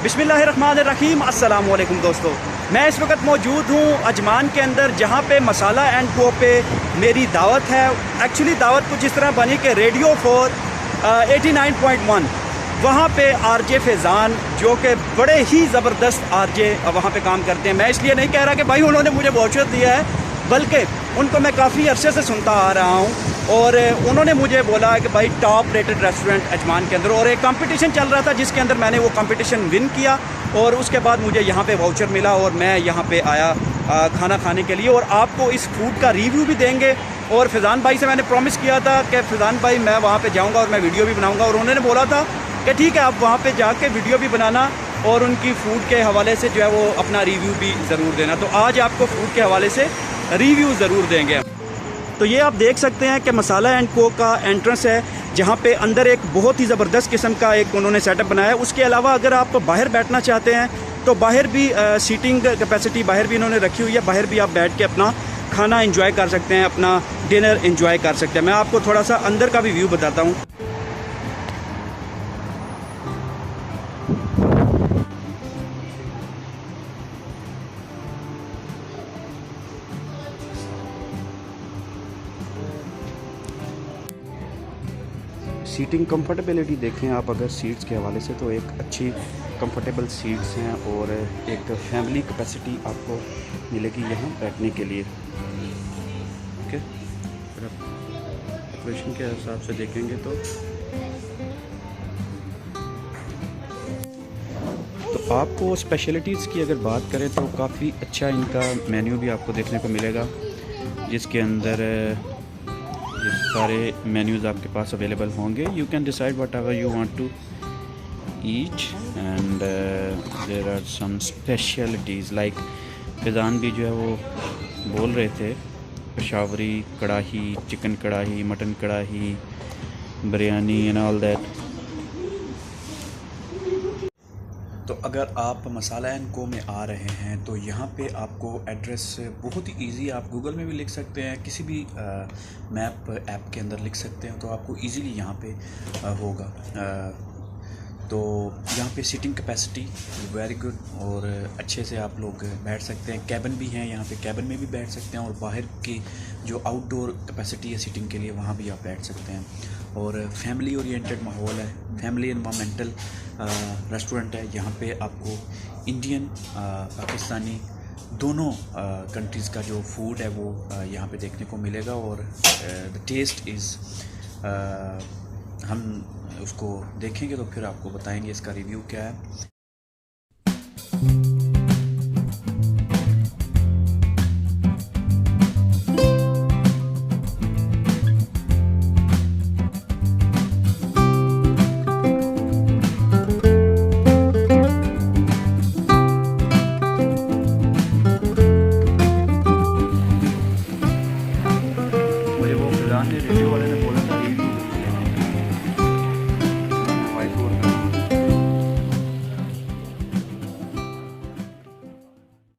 बिस्मिल्लाहिर्रहमानिर्रहीम। अस्सलाम वालेकुम दोस्तों, मैं इस वक्त मौजूद हूँ अजमान के अंदर, जहाँ पे मसाला एंड को पे मेरी दावत है। एक्चुअली दावत कुछ इस तरह बनी कि रेडियो 4 89.1 वहाँ पे आरजे फैज़ान, जो कि बड़े ही ज़बरदस्त आरजे वहाँ पे काम करते हैं। मैं इसलिए नहीं कह रहा कि भाई उन्होंने मुझे वाउचर दिया है, बल्कि उनको मैं काफ़ी अरसे से सुनता आ रहा हूँ और उन्होंने मुझे बोला है कि भाई टॉप रेटेड रेस्टोरेंट अजमान के अंदर, और एक कंपटीशन चल रहा था जिसके अंदर मैंने वो कंपटीशन विन किया और उसके बाद मुझे यहाँ पे वाउचर मिला और मैं यहाँ पे आया खाना खाने के लिए। और आपको इस फूड का रिव्यू भी देंगे। और फैज़ान भाई से मैंने प्रॉमिस किया था कि फैज़ान भाई मैं वहाँ पे जाऊँगा और मैं वीडियो भी बनाऊँगा, और उन्होंने बोला था कि ठीक है आप वहाँ पे जाके वीडियो भी बनाना और उनकी फ़ूड के हवाले से जो है वो अपना रिव्यू भी ज़रूर देना। तो आज आपको फ़ूड के हवाले से रिव्यू ज़रूर देंगे। तो ये आप देख सकते हैं कि मसाला एंड को का एंट्रेंस है, जहाँ पे अंदर एक बहुत ही ज़बरदस्त किस्म का एक उन्होंने सेटअप बनाया है। उसके अलावा अगर आप बाहर बैठना चाहते हैं तो बाहर भी सीटिंग कैपेसिटी बाहर भी इन्होंने रखी हुई है। बाहर भी आप बैठ के अपना खाना एंजॉय कर सकते हैं, अपना डिनर एंजॉय कर सकते हैं। मैं आपको थोड़ा सा अंदर का भी व्यू बताता हूँ। सीटिंग कंफर्टेबिलिटी देखें आप अगर सीट्स के हवाले से, तो एक अच्छी कंफर्टेबल सीट्स हैं और एक फैमिली कैपेसिटी आपको मिलेगी यहाँ बैठने के लिए। ओके, अगर आप डेकोरेशन के हिसाब से देखेंगे तो आपको स्पेशलिटीज़ की अगर बात करें तो काफ़ी अच्छा इनका मेन्यू भी आपको देखने को मिलेगा, जिसके अंदर ये सारे मेन्यूज़ आपके पास अवेलेबल होंगे। You can decide whatever you want to eat and there are some specialities like Faizan भी जो है वो बोल रहे थे पेशावरी कढ़ाई, चिकन कढ़ाई, मटन कढ़ाई, बिरयानी एंड ऑल दैट। तो अगर आप मसाला एंड को में आ रहे हैं तो यहाँ पे आपको एड्रेस बहुत ही इजी, आप गूगल में भी लिख सकते हैं, किसी भी मैप ऐप के अंदर लिख सकते हैं, तो आपको इजीली यहाँ पे होगा। तो यहाँ पे सीटिंग कैपेसिटी वेरी गुड और अच्छे से आप लोग बैठ सकते हैं। कैबिन भी हैं यहाँ पे, कैबिन में भी बैठ सकते हैं, और बाहर की जो आउटडोर कैपेसिटी है सीटिंग के लिए वहाँ भी आप बैठ सकते हैं। और फैमिली ओरिएंटेड माहौल है, फैमिली एनवायरमेंटल रेस्टोरेंट है। यहाँ पे आपको इंडियन पाकिस्तानी दोनों कंट्रीज़ का जो फूड है वो यहाँ पे देखने को मिलेगा। और द टेस्ट इज़ हम उसको देखेंगे तो फिर आपको बताएंगे इसका रिव्यू क्या है।